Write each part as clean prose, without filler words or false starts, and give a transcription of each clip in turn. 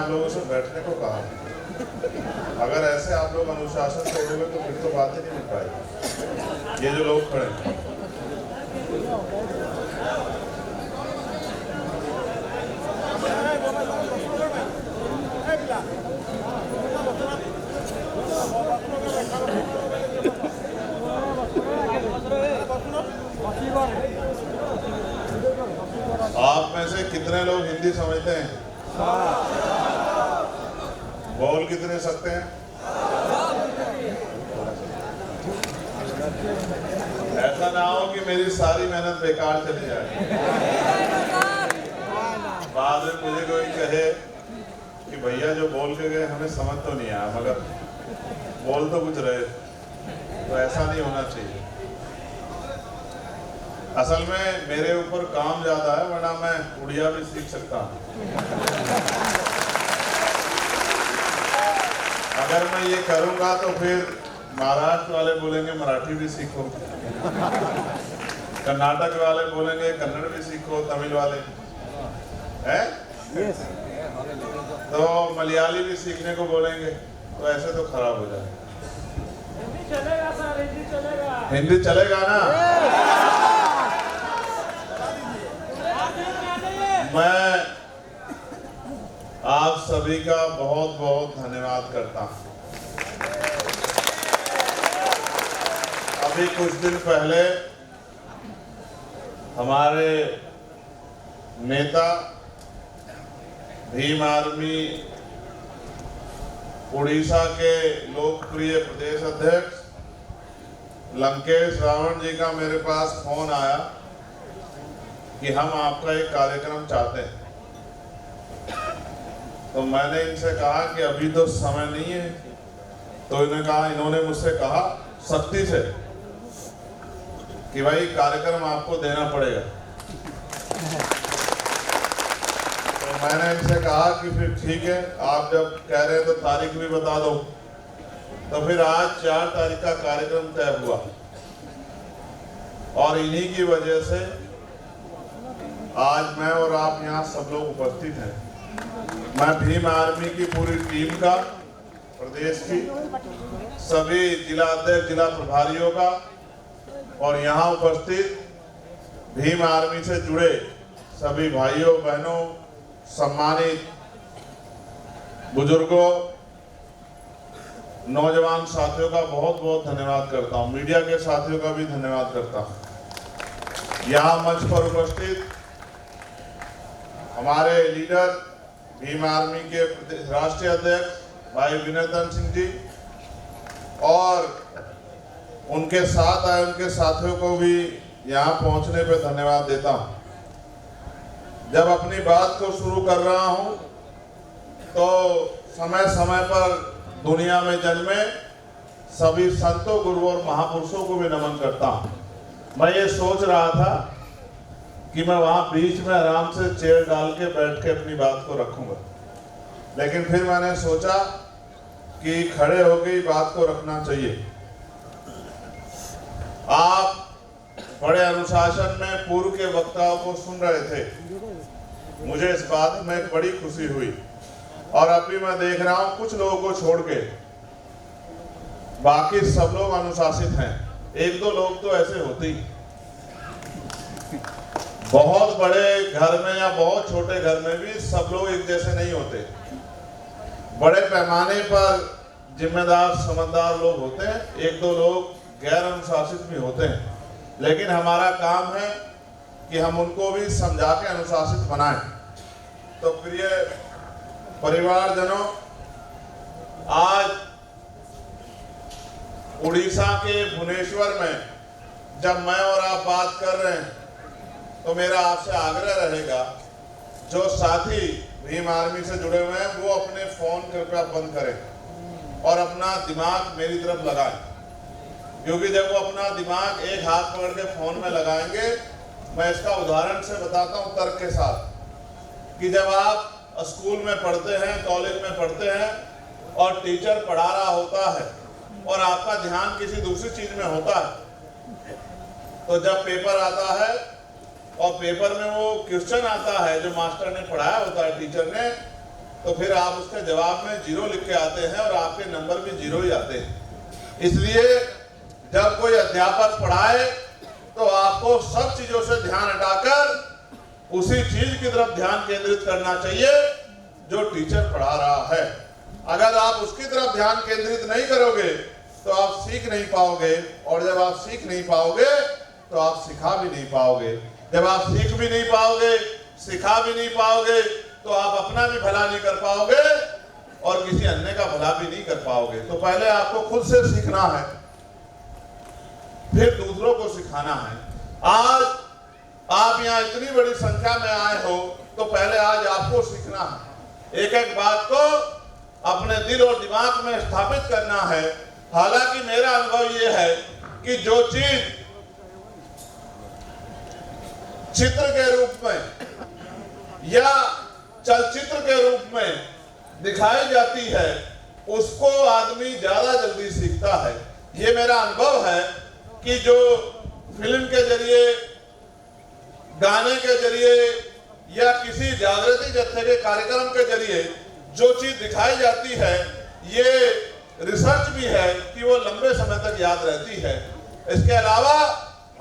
आप लोगों से बैठने को कहा। अगर ऐसे आप लोग अनुशासन तोड़ोगे तो फिर तो बात ही नहीं मिल पाएगी। ये जो लोग खड़े हैं, आप में से कितने लोग हिंदी समझते हैं? बोल कितने सकते हैं? ऐसा ना हो कि मेरी सारी मेहनत बेकार चली जाए, बाद में मुझे कोई कहे कि भैया जो बोल के गए हमें समझ तो नहीं आया, मगर बोल तो कुछ रहे। तो ऐसा नहीं होना चाहिए। असल में मेरे ऊपर काम ज्यादा है, वरना मैं उड़िया भी सीख सकता हूँ। अगर मैं ये करूंगा तो फिर महाराष्ट्र वाले बोलेंगे मराठी भी सीखो, कर्नाटक वाले बोलेंगे कन्नड़ भी सीखो, तमिल वाले हैं तो मलयाली भी सीखने को बोलेंगे, तो ऐसे तो खराब हो जाए। हिंदी चलेगा सर, हिंदी चलेगा। हिंदी चलेगा ना? मैं आप सभी का बहुत बहुत धन्यवाद करता हूं। अभी कुछ दिन पहले हमारे नेता भीम आर्मी उड़ीसा के लोकप्रिय प्रदेश अध्यक्ष लंकेश रावण जी का मेरे पास फोन आया कि हम आपका एक कार्यक्रम चाहते हैं। तो मैंने इनसे कहा कि अभी तो समय नहीं है। तो इन्होंने मुझसे कहा सख्ती से कि भाई कार्यक्रम आपको देना पड़ेगा। तो मैंने इनसे कहा कि फिर ठीक है, आप जब कह रहे हैं तो तारीख भी बता दो। तो फिर आज 4 तारीख का कार्यक्रम तय हुआ और इन्हीं की वजह से आज मैं और आप यहाँ सब लोग उपस्थित हैं। मैं भीम आर्मी की पूरी टीम का, प्रदेश की सभी जिला अध्यक्ष, जिला प्रभारियों का और यहाँ उपस्थित भीम आर्मी से जुड़े सभी भाइयों बहनों, सम्मानित बुजुर्गों, नौजवान साथियों का बहुत बहुत धन्यवाद करता हूँ। मीडिया के साथियों का भी धन्यवाद करता हूँ। यहाँ मंच पर उपस्थित हमारे लीडर भीम आर्मी के राष्ट्रीय अध्यक्ष भाई विनोदन सिंह जी और उनके साथ आए उनके साथियों को भी यहाँ पहुँचने पे धन्यवाद देता हूँ। जब अपनी बात को शुरू कर रहा हूँ तो समय समय पर दुनिया में जन्मे सभी संतों, गुरुओं और महापुरुषों को भी नमन करता हूँ। मैं ये सोच रहा था कि मैं वहाँ बीच में आराम से चेयर डाल के बैठ के अपनी बात को रखूंगा, लेकिन फिर मैंने सोचा कि खड़े होकर ही बात को रखना चाहिए। आप बड़े अनुशासन में पूर्व के वक्ताओं को सुन रहे थे। मुझे इस बात में बड़ी खुशी हुई और अभी मैं देख रहा हूँ कुछ लोगों को छोड़ के बाकी सब लोग अनुशासित हैं। 1-2 लोग तो ऐसे होते ही, बहुत बड़े घर में या बहुत छोटे घर में भी सब लोग एक जैसे नहीं होते। बड़े पैमाने पर जिम्मेदार समझदार लोग होते हैं, 1-2 लोग गैर अनुशासित भी होते हैं, लेकिन हमारा काम है कि हम उनको भी समझा के अनुशासित बनाएं। तो प्रिय परिवारजनों, आज उड़ीसा के भुवनेश्वर में जब मैं और आप बात कर रहे हैं तो मेरा आपसे आग्रह रहेगा, जो साथी भीम आर्मी से जुड़े हुए हैं वो अपने फोन कृपया बंद करें और अपना दिमाग मेरी तरफ लगाएं, क्योंकि जब वो अपना दिमाग एक हाथ पकड़ के फोन में लगाएंगे, मैं इसका उदाहरण से बताता हूँ तर्क के साथ, कि जब आप स्कूल में पढ़ते हैं, कॉलेज में पढ़ते हैं और टीचर पढ़ा रहा होता है और आपका ध्यान किसी दूसरी चीज में होता है, तो जब पेपर आता है और पेपर में वो क्वेश्चन आता है जो मास्टर ने पढ़ाया होता है, टीचर ने, तो फिर आप उसके जवाब में 0 लिख के आते हैं और आपके नंबर भी 0 ही आते हैं। इसलिए जब कोई अध्यापक पढ़ाए तो आपको सब चीजों से ध्यान हटाकर उसी चीज की तरफ ध्यान केंद्रित करना चाहिए जो टीचर पढ़ा रहा है। अगर आप उसकी तरफ ध्यान केंद्रित नहीं करोगे तो आप सीख नहीं पाओगे, और जब आप सीख नहीं पाओगे तो आप सिखा भी नहीं पाओगे। जब आप सीख भी नहीं पाओगे, सिखा भी नहीं पाओगे, तो आप अपना भी भला नहीं कर पाओगे और किसी अन्य का भला भी नहीं कर पाओगे। तो पहले आपको खुद से सीखना है, फिर दूसरों को सिखाना है। आज आप यहाँ इतनी बड़ी संख्या में आए हो तो पहले आज आपको सीखना है, एक एक बात को अपने दिल और दिमाग में स्थापित करना है। हालांकि मेरा अनुभव यह है कि जो चीज चित्र के रूप में या चलचित्र के रूप में दिखाई जाती है उसको आदमी ज्यादा जल्दी सीखता है। ये मेरा अनुभव है कि जो फिल्म के जरिए, गाने के जरिए या किसी जागृति जत्थे के कार्यक्रम के जरिए जो चीज दिखाई जाती है, ये रिसर्च भी है कि वो लंबे समय तक याद रहती है। इसके अलावा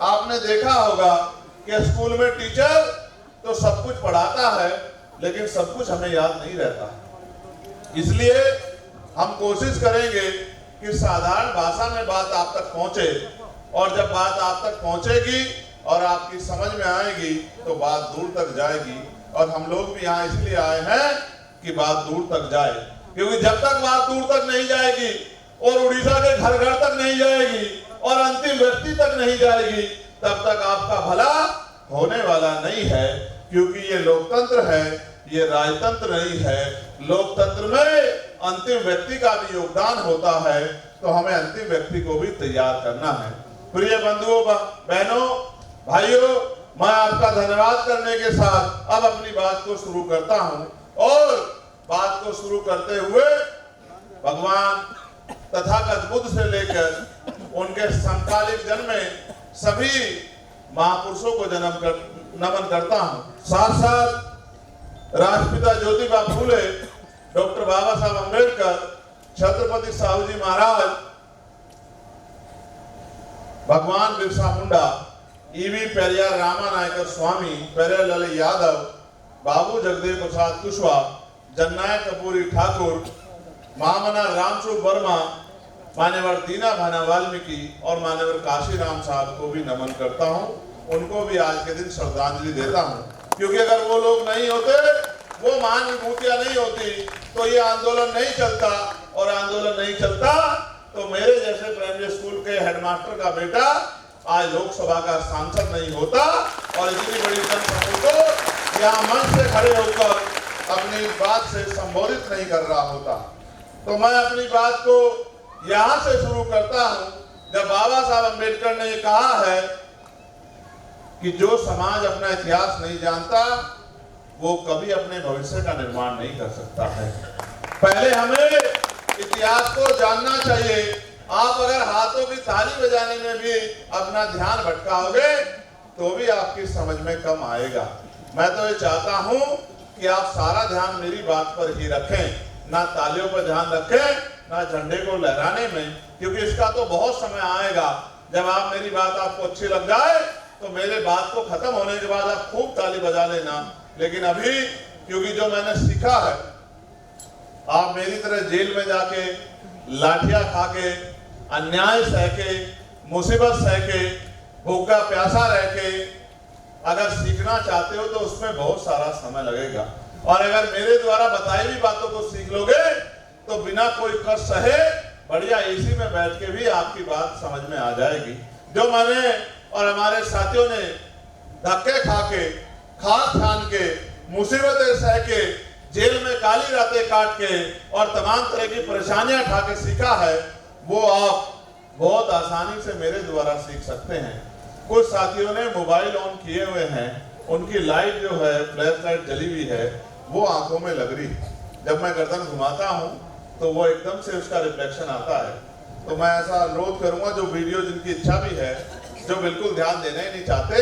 आपने देखा होगा कि स्कूल में टीचर तो सब कुछ पढ़ाता है लेकिन सब कुछ हमें याद नहीं रहता। इसलिए हम कोशिश करेंगे कि साधारण भाषा में बात आप तक पहुंचे, और जब बात आप तक पहुंचेगी और आपकी समझ में आएगी तो बात दूर तक जाएगी। और हम लोग भी यहाँ इसलिए आए हैं कि बात दूर तक जाए, क्योंकि जब तक बात दूर तक नहीं जाएगी और उड़ीसा के घर घर तक नहीं जाएगी और अंतिम व्यक्ति तक नहीं जाएगी, तब तक आपका भला होने वाला नहीं है। क्योंकि ये लोकतंत्र है, ये राजतंत्र नहीं है। लोकतंत्र में अंतिम व्यक्ति का भी योगदान होता है, तो हमें अंतिम व्यक्ति को भी तैयार करना है। प्रिय बंधुओं, बहनों, भाइयों, मैं आपका धन्यवाद करने के साथ अब अपनी बात को शुरू करता हूं। और बात को शुरू करते हुए भगवान तथागत बुद्ध से लेकर उनके समकालिक जन्म में सभी महापुरुषों को नमन करता हूं। साथ साथ राष्ट्रपिता ज्योतिबा फूले, डॉक्टर बाबा साहब अम्बेडकर, छत्रपति साहू जी महाराज, भगवान बिरसा मुंडा, ईवी पेरियार रामानायकर स्वामी, पेरियार यादव, बाबू जगदेव प्रसाद कुशवाहा, जननायक कपूरी ठाकुर, महामना रामचूर वर्मा, मान्यवर दीना भाना वाल्मीकि और मान्यवर काशीराम साहब को भी नमन करता हूं। उनको भी आज के दिन श्रद्धांजलि देता हूं, क्योंकि अगर वो लोग नहीं होते, वो महान विभूतियां नहीं होती, तो ये आंदोलन नहीं चलता, और आंदोलन नहीं चलता तो मेरे जैसे प्राइमरी स्कूल के हेडमास्टर का बेटा आज लोकसभा का सांसद नहीं होता और इतनी बड़ी जनसमूह को यहाँ मंच से खड़े होकर अपनी बात से संबोधित नहीं कर रहा होता। तो मैं अपनी बात को यहाँ से शुरू करता हूँ, जब बाबा साहब अम्बेडकर ने कहा है कि जो समाज अपना इतिहास नहीं जानता वो कभी अपने भविष्य का निर्माण नहीं कर सकता है। पहले हमें इतिहास को जानना चाहिए। आप अगर हाथों की ताली बजाने में भी अपना ध्यान भटकाओगे तो भी आपकी समझ में कम आएगा। मैं तो ये चाहता हूं कि आप सारा ध्यान मेरी बात पर ही रखें, ना तालियों पर ध्यान रखें, ना झंडे को लहराने में, क्योंकि इसका तो बहुत समय आएगा जब आप मेरी बात आपको अच्छी लग जाए तो मेरे बात को खत्म होने के बाद आप खूब ताली बजा लेना। लेकिन अभी क्योंकि जो मैंने सीखा है, आप मेरी तरह जेल में जाके लाठियां खा के, अन्याय सह के, मुसीबत सह के, भूखा प्यासा रह के अगर सीखना चाहते हो तो उसमें बहुत सारा समय लगेगा। और अगर मेरे द्वारा बताई हुई बातों को सीख लोगे तो बिना कोई कष्ट सहे बढ़िया एसी में बैठ के भी आपकी बात समझ में आ जाएगी। जो मैंने और हमारे साथियों ने धक्के खा के, खाद छान के, मुसीबतें सह के, जेल में काली रातें काट के और तमाम तरह की परेशानियां उठा के सीखा है, वो आप बहुत आसानी से मेरे द्वारा सीख सकते हैं। कुछ साथियों ने मोबाइल ऑन किए हुए हैं, उनकी लाइट जो है, फ्लैश लाइट जली हुई है, वो आंखों में लग रही है। जब मैं गर्दन घुमाता हूं तो वो एकदम से उसका रिफ्लेक्शन आता है। तो मैं ऐसा अनुरोध करूंगा, जो वीडियो जिनकी इच्छा भी है, जो बिल्कुल ध्यान देना ही नहीं चाहते,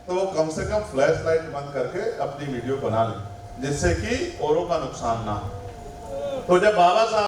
तो वो कम से कम फ्लैश लाइट बंद करके अपनी वीडियो बना लें, जिससे कि औरों का नुकसान ना हो। तो जब बाबा साहब